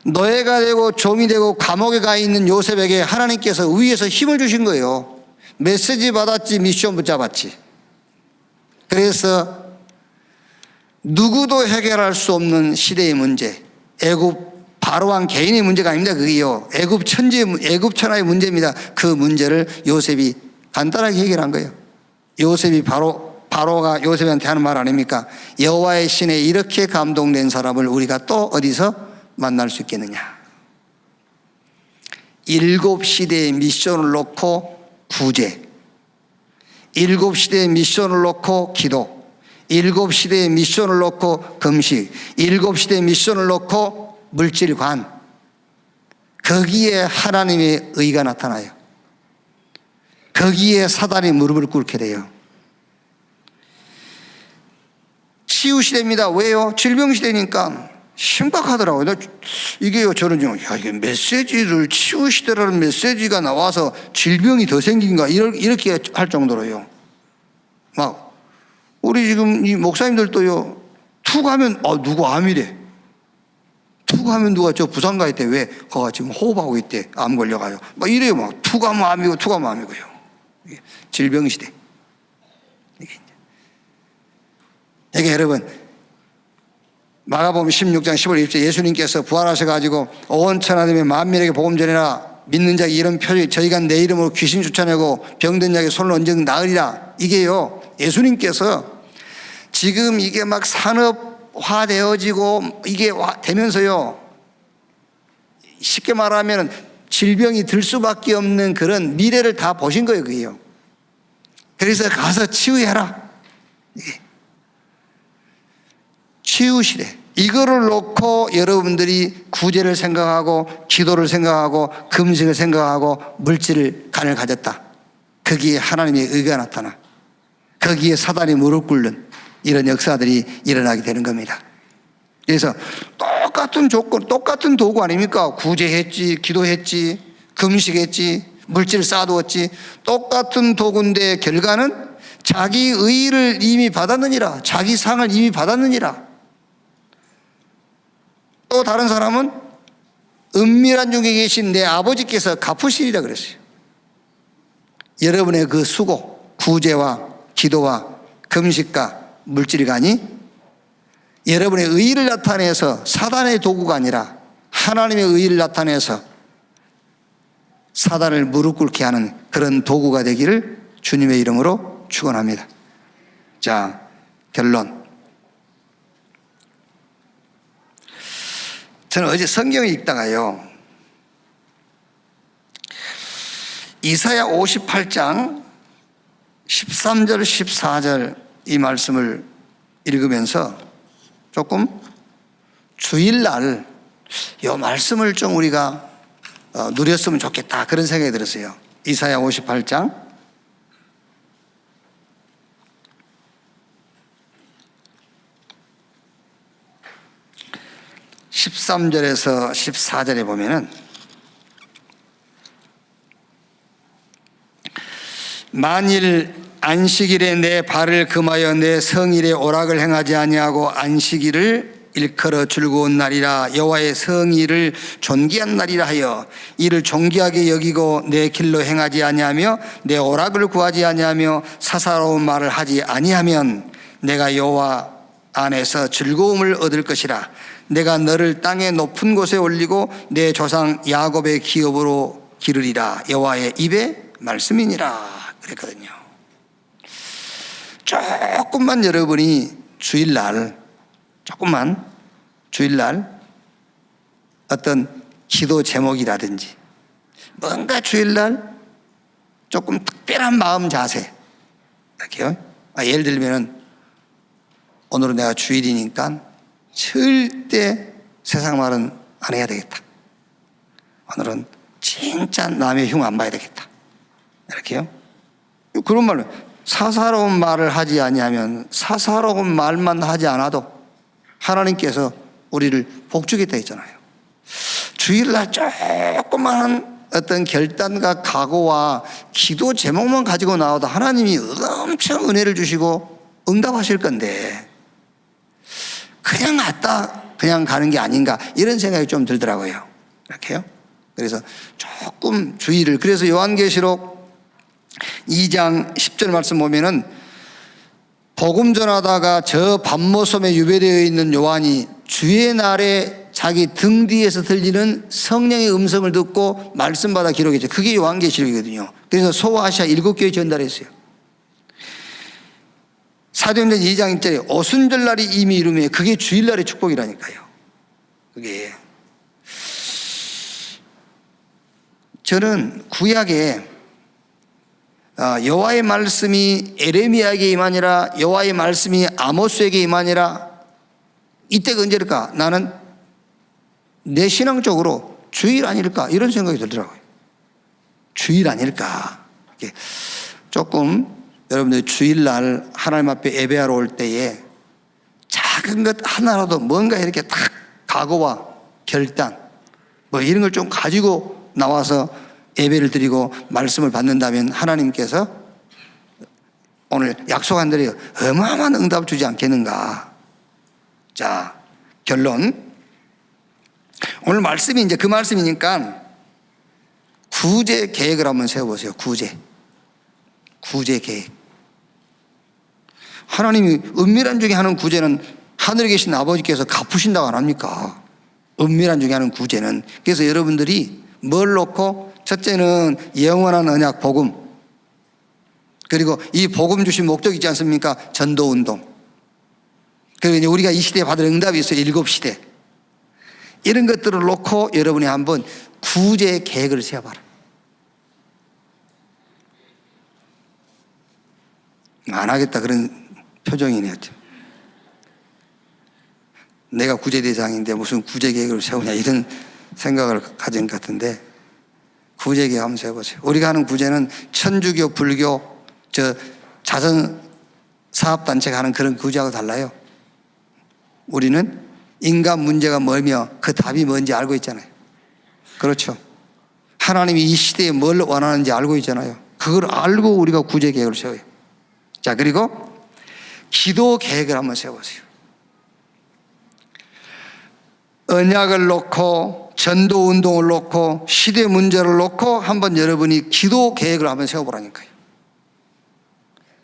노예가 되고 종이 되고 감옥에 가 있는 요셉에게 하나님께서 위에서 힘을 주신 거예요. 메시지 받았지, 미션 붙잡았지. 그래서 누구도 해결할 수 없는 시대의 문제, 애굽 바로왕 개인의 문제가 아닙니다. 그게요, 애굽 천하의 문제입니다. 그 문제를 요셉이 간단하게 해결한 거예요. 요셉이 바로가 요셉한테 하는 말 아닙니까? 여호와의 신에 이렇게 감동된 사람을 우리가 또 어디서 만날 수 있겠느냐. 7시대의 미션을 놓고 구제, 7시대의 미션을 놓고 기도, 7시대의 미션을 놓고 금식, 7시대의 미션을 놓고 물질관, 거기에 하나님의 의가 나타나요. 거기에 사단이 무릎을 꿇게 돼요. 치유시대입니다. 왜요? 질병시대니까 심각하더라고요. 이게요, 저는요, 이게 메시지를, 치유시대라는 메시지가 나와서 질병이 더 생긴가, 이렇게 할 정도로요. 막, 우리 지금 이 목사님들도요, 툭 하면, 누구 암이래. 툭 하면 누가 저 부산 가 있대. 왜? 거가 지금 호흡하고 있대. 암 걸려가요. 막 이래요. 막, 툭 하면 암이고, 툭 하면 암이고요. 이게 질병시대. 이게 여러분, 마가복음 16장 15절 20절 예수님께서 부활하셔가지고 온 천하됨에 만민에게 복음 전해라. 믿는 자에게 이런 표적 저희가 내 이름으로 귀신 쫓아내고 병든 자에게 손을 얹은 나으리라. 이게요, 예수님께서 지금 이게 막 산업화되어지고 이게 되면서요, 쉽게 말하면 질병이 들 수밖에 없는 그런 미래를 다 보신 거예요. 그게요. 그래서 가서 치유해라. 이게 치유시래. 이거를 놓고 여러분들이 구제를 생각하고 기도를 생각하고 금식을 생각하고 물질 간을 가졌다. 거기에 하나님의 의가 나타나 거기에 사단이 무릎 꿇는 이런 역사들이 일어나게 되는 겁니다. 그래서 똑같은 조건, 똑같은 도구 아닙니까? 구제했지, 기도했지, 금식했지, 물질 쌓아두었지. 똑같은 도구인데 결과는 자기 의를 이미 받았느니라. 자기 상을 이미 받았느니라. 또 다른 사람은 은밀한 중에 계신 내 아버지께서 갚으시리라 그랬어요. 여러분의 그 수고, 구제와 기도와 금식과 물질간이 여러분의 의의를 나타내서 사단의 도구가 아니라 하나님의 의의를 나타내서 사단을 무릎 꿇게 하는 그런 도구가 되기를 주님의 이름으로 축원합니다. 자, 결론. 저는 어제 성경을 읽다가요, 이사야 58장 13절 14절 이 말씀을 읽으면서 조금 주일날 이 말씀을 좀 우리가 누렸으면 좋겠다, 그런 생각이 들었어요. 이사야 58장 13절에서 14절에 보면은 만일 안식일에 내 발을 금하여 내 성일에 오락을 행하지 아니하고 안식일을 일컬어 즐거운 날이라 여호와의 성일을 존귀한 날이라 하여 이를 존귀하게 여기고 내 길로 행하지 아니하며 내 오락을 구하지 아니하며 사사로운 말을 하지 아니하면 내가 여호와 안에서 즐거움을 얻을 것이라. 내가 너를 땅의 높은 곳에 올리고 내 조상 야곱의 기업으로 기르리라. 여호와의 입의 말씀이니라 그랬거든요. 조금만 여러분이 주일날 어떤 기도 제목이라든지 뭔가 주일날 조금 특별한 마음 자세 이렇게요. 예를 들면 오늘은 내가 주일이니까 절대 세상 말은 안 해야 되겠다. 오늘은 진짜 남의 흉 안 봐야 되겠다. 이렇게요. 그런 말로 사사로운 말을 하지 아니하면 사사로운 말만 하지 않아도 하나님께서 우리를 복주겠다 했잖아요. 주일날 조그마한 어떤 결단과 각오와 기도 제목만 가지고 나와도 하나님이 엄청 은혜를 주시고 응답하실 건데 그냥 갔다 그냥 가는 게 아닌가 이런 생각이 좀 들더라고요. 이렇게요. 그래서 조금 주의를, 그래서 요한계시록 2장 10절 말씀 보면은 복음 전하다가 저 밤모섬에 유배되어 있는 요한이 주의 날에 자기 등 뒤에서 들리는 성령의 음성을 듣고 말씀받아 기록했죠. 그게 요한계시록이거든요. 그래서 소아시아 7교회 전달했어요. 사도행전 2장 1절에 오순절날이 이미 이루며 그게 주일날의 축복이라니까요. 그게 저는 구약에 여호와의 말씀이 에레미야에게 임하니라, 여호와의 말씀이 아모스에게 임하니라, 이때가 언제일까? 나는 내 신앙적으로 주일 아닐까 이런 생각이 들더라고요. 주일 아닐까. 조금 여러분들 주일날 하나님 앞에 예배하러 올 때에 작은 것 하나라도 뭔가 이렇게 딱 각오와 결단 뭐 이런 걸 좀 가지고 나와서 예배를 드리고 말씀을 받는다면 하나님께서 오늘 약속한 대로 어마어마한 응답을 주지 않겠는가. 자, 결론. 오늘 말씀이 이제 그 말씀이니까 구제 계획을 한번 세워보세요. 구제 계획. 하나님이 은밀한 중에 하는 구제는 하늘에 계신 아버지께서 갚으신다고 안 합니까? 은밀한 중에 하는 구제는. 그래서 여러분들이 뭘 놓고, 첫째는 영원한 언약 복음, 그리고 이 복음 주신 목적 있지 않습니까? 전도운동. 그리고 이제 우리가 이 시대에 받을 응답이 있어요. 7시대. 이런 것들을 놓고 여러분이 한번 구제 계획을 세워봐라. 안 하겠다 그런 표정이네요. 내가 구제 대상인데 무슨 구제 계획을 세우냐 이런 생각을 가진 것 같은데, 구제 계획 한번 세워보세요. 우리가 하는 구제는 천주교, 불교, 자선 사업단체가 하는 그런 구제하고 달라요. 우리는 인간 문제가 뭐며 그 답이 뭔지 알고 있잖아요. 그렇죠. 하나님이 이 시대에 뭘 원하는지 알고 있잖아요. 그걸 알고 우리가 구제 계획을 세워요. 자, 그리고 기도 계획을 한번 세워보세요. 언약을 놓고 전도 운동을 놓고 시대 문제를 놓고 한번 여러분이 기도 계획을 한번 세워보라니까요.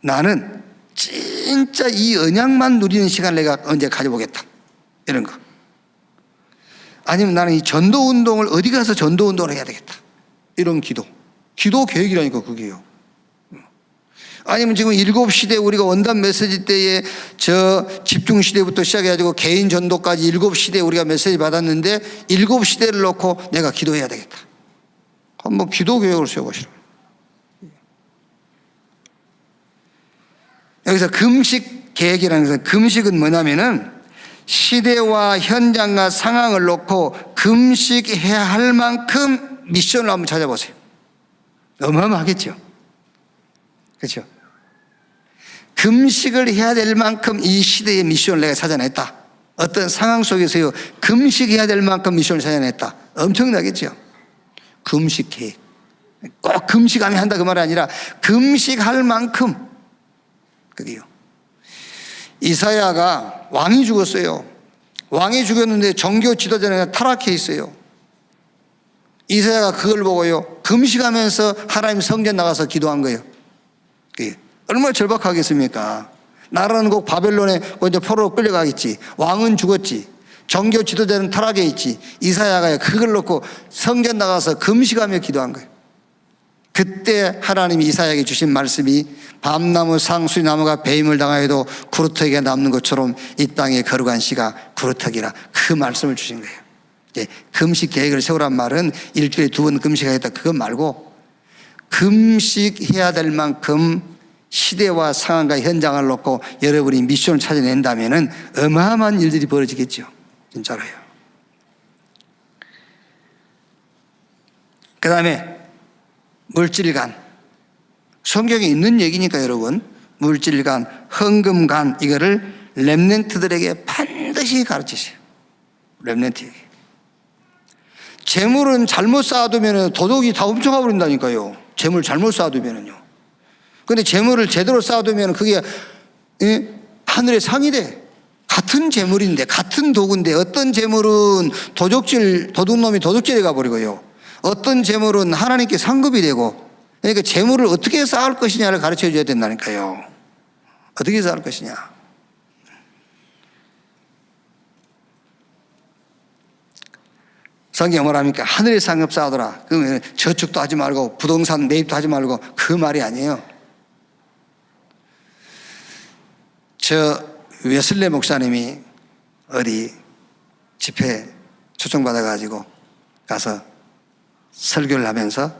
나는 진짜 이 언약만 누리는 시간을 내가 언제 가져보겠다, 이런 거. 아니면 나는 이 전도 운동을 어디 가서 전도 운동을 해야 되겠다, 이런 기도 계획이라니까 그게요. 아니면 지금 7시대 우리가 원단 메시지 때에 집중시대부터 시작해가지고 개인 전도까지 7시대 우리가 메시지 받았는데 7시대를 놓고 내가 기도해야 되겠다. 한번 기도 계획을 세워보시라고. 여기서 금식 계획이라는 것은, 금식은 뭐냐면은 시대와 현장과 상황을 놓고 금식해야 할 만큼 미션을 한번 찾아보세요. 어마어마하겠죠. 그렇죠. 금식을 해야 될 만큼 이 시대의 미션을 내가 찾아냈다. 어떤 상황 속에서요, 금식해야 될 만큼 미션을 찾아냈다. 엄청나겠죠. 금식 계획. 꼭 금식하면 한다 그 말이 아니라 금식할 만큼. 그게요. 이사야가 왕이 죽었어요. 왕이 죽었는데 종교 지도자가 타락해 있어요. 이사야가 그걸 보고요, 금식하면서 하나님 성전 나가서 기도한 거예요. 그게 얼마나 절박하겠습니까? 나라는 곧 바벨론에 이제 포로로 끌려가겠지. 왕은 죽었지. 종교 지도자는 타락해 있지. 이사야가 그걸 놓고 성전 나가서 금식하며 기도한 거예요. 그때 하나님이 이사야에게 주신 말씀이, 밤나무 상수리나무가 배임을 당하여도 구루터기가 남는 것처럼 이 땅의 거룩한 씨가 구루터기라, 그 말씀을 주신 거예요. 이제 금식 계획을 세우란 말은 일주일에 2번 금식하겠다 그것 말고, 금식해야 될 만큼 시대와 상황과 현장을 놓고 여러분이 미션을 찾아낸다면 어마어마한 일들이 벌어지겠죠. 진짜로요. 그 다음에 물질간, 성경에 있는 얘기니까 여러분, 물질간, 헌금간, 이거를 렘넌트들에게 반드시 가르치세요. 렘넌트에게. 재물은 잘못 쌓아두면 도둑이 다 훔쳐가 버린다니까요. 재물 잘못 쌓아두면요. 근데 재물을 제대로 쌓아두면 그게 하늘의 상이 돼. 같은 재물인데, 같은 도구인데, 어떤 재물은 도둑놈이 도둑질해 가버리고요, 어떤 재물은 하나님께 상급이 되고. 그러니까 재물을 어떻게 쌓을 것이냐를 가르쳐 줘야 된다니까요. 어떻게 쌓을 것이냐. 성경이 뭐랍니까? 하늘의 상급 쌓아둬라. 그러면 저축도 하지 말고 부동산 매입도 하지 말고, 그 말이 아니에요. 웨슬레 목사님이 어디 집회 초청받아가지고 가서 설교를 하면서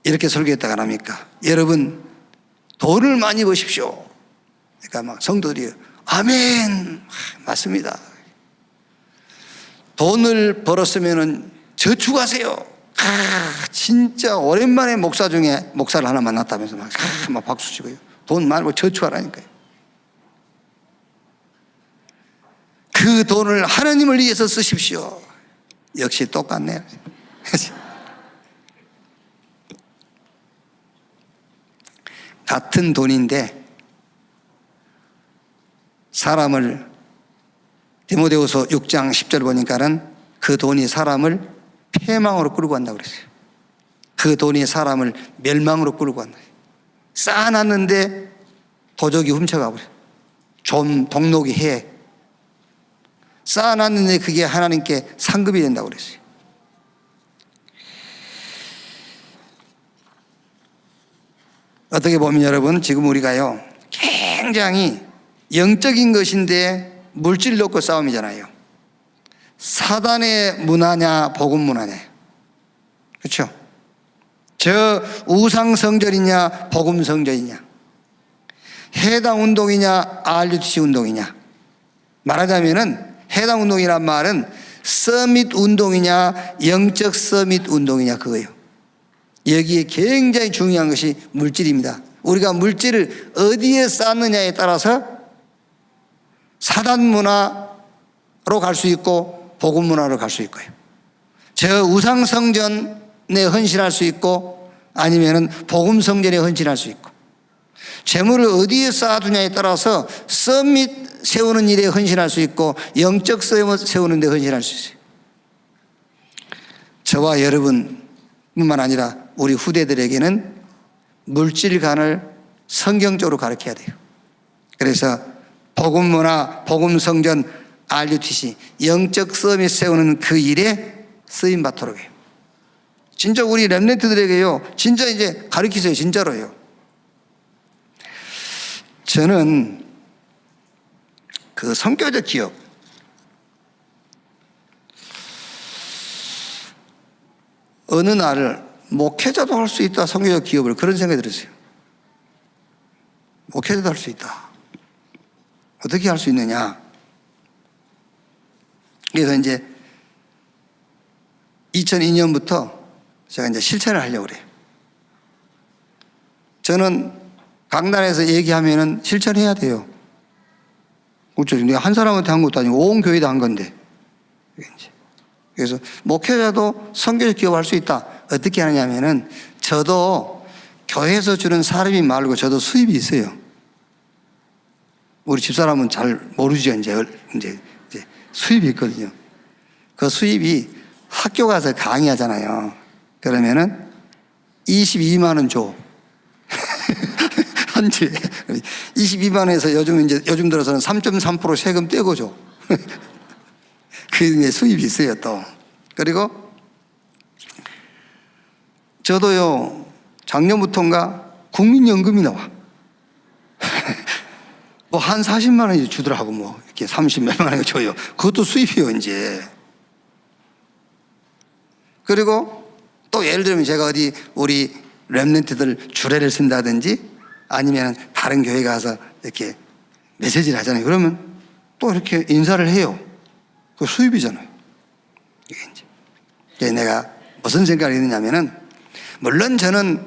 이렇게 설교했다가 안 합니까? 여러분, 돈을 많이 버십시오. 그러니까 막 성도들이 아멘. 맞습니다. 돈을 벌었으면 저축하세요. 진짜 오랜만에 목사 중에 목사를 하나 만났다면서 막 박수 치고요. 돈 말고 저축하라니까요. 그 돈을 하나님을 위해서 쓰십시오. 역시 똑같네요. 같은 돈인데 사람을, 디모데후서 6장 10절 보니까는 그 돈이 사람을 패망으로 끌고 간다고 그랬어요. 그 돈이 사람을 멸망으로 끌고 간다. 쌓아놨는데 도적이 훔쳐가 버려요. 좀 동록이 해. 쌓아놨는데 그게 하나님께 상급이 된다고 그랬어요. 어떻게 보면 여러분, 지금 우리가요 굉장히 영적인 것인데 물질 놓고 싸움이잖아요. 사단의 문화냐 복음 문화냐. 그렇죠? 저 우상 성전이냐 복음 성전이냐, 해당 운동이냐 RUTC 운동이냐. 말하자면은 해당 운동이란 말은 서밋 운동이냐 영적 서밋 운동이냐 그거예요. 여기에 굉장히 중요한 것이 물질입니다. 우리가 물질을 어디에 쌓느냐에 따라서 사단 문화로 갈 수 있고 복음 문화로 갈 수 있고요. 저 우상 성전에 헌신할 수 있고 아니면은 복음 성전에 헌신할 수 있고, 재물을 어디에 쌓아두냐에 따라서 서밋 세우는 일에 헌신할 수 있고 영적 세우는 데 헌신할 수 있어요. 저와 여러분뿐만 아니라 우리 후대들에게는 물질관을 성경적으로 가르쳐야 돼요. 그래서 복음 문화, 복음 성전, RUTC 영적 서밋 세우는 그 일에 쓰임 받도록 해요. 진짜 우리 렘넌트들에게요 진짜 이제 가르치세요. 진짜로요. 저는 그 성교적 기업, 어느 날 목회자도 할 수 있다. 성교적 기업을, 그런 생각이 들었어요. 목회자도 할 수 있다. 어떻게 할 수 있느냐. 그래서 이제 2002년부터 제가 이제 실천을 하려고 그래요. 저는 강단에서 얘기하면은 실천해야 돼요. 그렇죠. 내가 한 사람한테 한 것도 아니고 온 교회도 한 건데. 그래서 목회자도 성교적 기업을 할 수 있다. 어떻게 하느냐면은 저도 교회에서 주는 사람이 말고 저도 수입이 있어요. 우리 집사람은 잘 모르죠. 이제 수입이 있거든요. 그 수입이 학교 가서 강의하잖아요. 그러면은 22만 원 줘. 한 주에 22만 원에서 요즘 들어서는 3.3% 세금 떼고 줘. 그게 수입이 있어요 또. 그리고 저도요 작년부터인가 국민연금이 나와. 뭐 한 40만 원이 주더라고. 뭐 이렇게 30몇만 원이 줘요. 그것도 수입이에요 이제. 그리고 또 예를 들면 제가 어디 우리 렘넌트들 주례를 쓴다든지 아니면 다른 교회 가서 이렇게 메시지를 하잖아요. 그러면 또 이렇게 인사를 해요. 그 수입이잖아요. 이게 이제 내가 무슨 생각을 했느냐면은, 물론 저는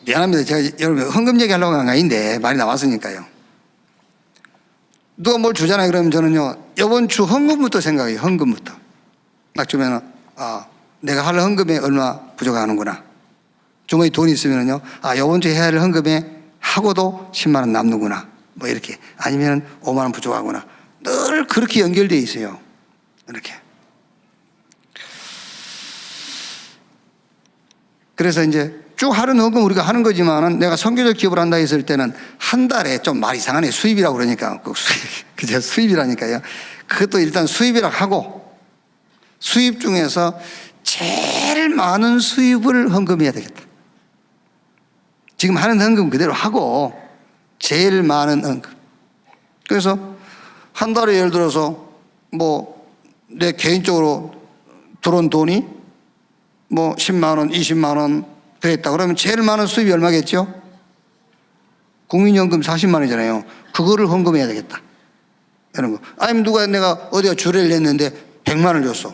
미안합니다. 제가 여러분 헌금 얘기하려고 한 거 아닌데 말이 나왔으니까요. 누가 뭘 주잖아요. 그러면 저는요 이번 주 헌금부터 생각해요. 헌금부터 딱 주면은 내가 할 헌금에 얼마 부족하는구나. 주머니 돈이 있으면은요 이번 주에 해야 할 헌금에 하고도 10만 원 남는구나. 뭐 이렇게. 아니면 5만 원 부족하구나. 늘 그렇게 연결되어 있어요. 이렇게. 그래서 이제 쭉 하는 헌금 우리가 하는 거지만은, 내가 선교적 기업을 한다 했을 때는 한 달에 좀 말 이상하네. 수입이라고 그러니까. 그저 수입이라니까요. 그것도 일단 수입이라고 하고, 수입 중에서 제일 많은 수입을 헌금해야 되겠다. 지금 하는 헌금 그대로 하고 제일 많은 헌금. 그래서 한 달에 예를 들어서 뭐 내 개인적으로 들어온 돈이 뭐 10만 원, 20만 원 그랬다. 그러면 제일 많은 수입이 얼마겠죠? 국민연금 40만 원이잖아요. 그거를 헌금해야 되겠다. 이런 거. 아니면 누가 내가 어디가 주례를 냈는데 100만 원을 줬어.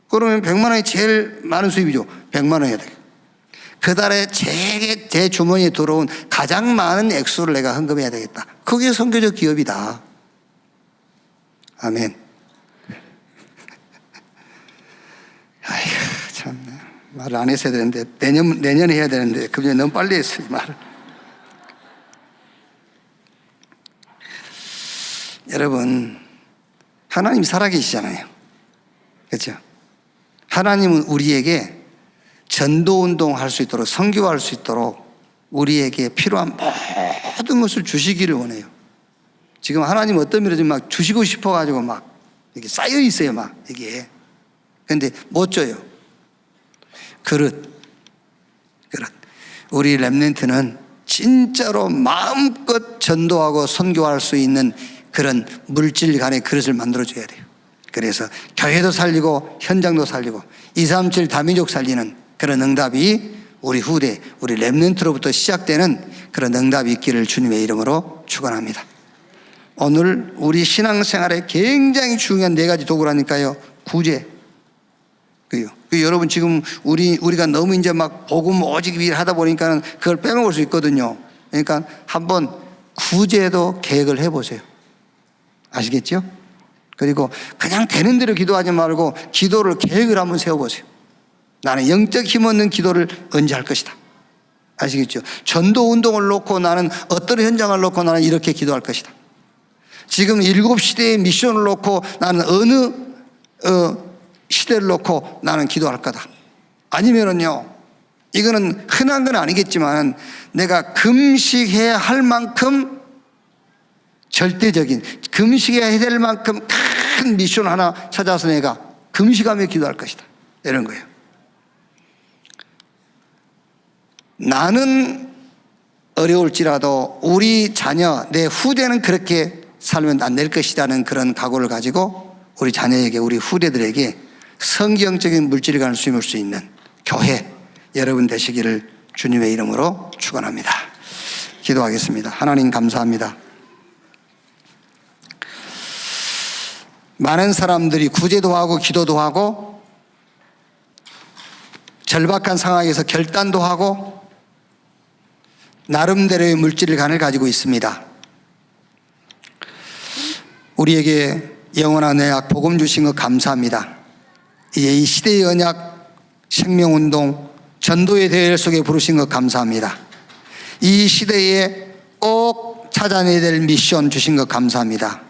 그러면 100만 원이 제일 많은 수입이죠. 100만 원 해야 돼. 그 달에 제 주머니에 들어온 가장 많은 액수를 내가 헌금해야 되겠다. 그게 선교적 기업이다. 아멘. 아이고, 참. 말을 안 했어야 되는데, 내년에 해야 되는데, 그냥 너무 빨리 했어요, 말을. 여러분, 하나님이 살아계시잖아요. 그렇죠? 하나님은 우리에게 전도운동 할 수 있도록, 선교할 수 있도록 우리에게 필요한 모든 것을 주시기를 원해요. 지금 하나님 어떤 면에서 막 주시고 싶어가지고 막 이렇게 쌓여 있어요, 막 이게. 근데 못 줘요. 그릇. 우리 렘넌트는 진짜로 마음껏 전도하고 선교할 수 있는 그런 물질 간의 그릇을 만들어줘야 돼요. 그래서 교회도 살리고 현장도 살리고 237 다민족 살리는 그런 응답이 우리 후대, 우리 렘넌트로부터 시작되는 그런 응답이 있기를 주님의 이름으로 축원합니다. 오늘 우리 신앙생활에 굉장히 중요한 4가지 도구라니까요. 구제. 여러분 지금 우리가 너무 이제 막 복음 오직 일 하다 보니까 그걸 빼먹을 수 있거든요. 그러니까 한번 구제도 계획을 해보세요. 아시겠죠? 그리고 그냥 되는 대로 기도하지 말고 기도를 계획을 한번 세워보세요. 나는 영적 힘 얻는 기도를 언제 할 것이다. 아시겠죠? 전도 운동을 놓고 나는 어떤 현장을 놓고 나는 이렇게 기도할 것이다. 지금 7시대의 미션을 놓고 나는 어느 시대를 놓고 나는 기도할 거다. 아니면은요, 이거는 흔한 건 아니겠지만 내가 금식해야 할 만큼 절대적인, 금식해야 될 만큼 큰 미션 하나 찾아서 내가 금식하며 기도할 것이다. 이런 거예요. 나는 어려울지라도 우리 자녀, 내 후대는 그렇게 살면 안 될 것이라는 그런 각오를 가지고 우리 자녀에게, 우리 후대들에게 성경적인 물질관을 심을 수 있는 교회 여러분 되시기를 주님의 이름으로 축원합니다. 기도하겠습니다. 하나님 감사합니다. 많은 사람들이 구제도 하고 기도도 하고 절박한 상황에서 결단도 하고 나름대로의 물질관을 가지고 있습니다. 우리에게 영원한 언약 복음 주신 것 감사합니다. 이제 이 시대의 언약 생명운동 전도의 대열 속에 부르신 것 감사합니다. 이 시대에 꼭 찾아내야 될 미션 주신 것 감사합니다.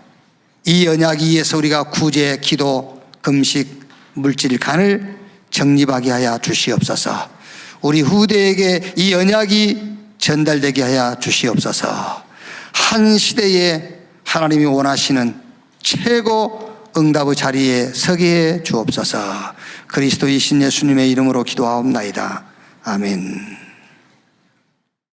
이 언약에 의해서 우리가 구제, 기도, 금식, 물질간을 정립하게 하여 주시옵소서. 우리 후대에게 이 언약이 전달되게 하여 주시옵소서. 한 시대에 하나님이 원하시는 최고 응답의 자리에 서게 해 주옵소서. 그리스도이신 예수님의 이름으로 기도하옵나이다. 아멘.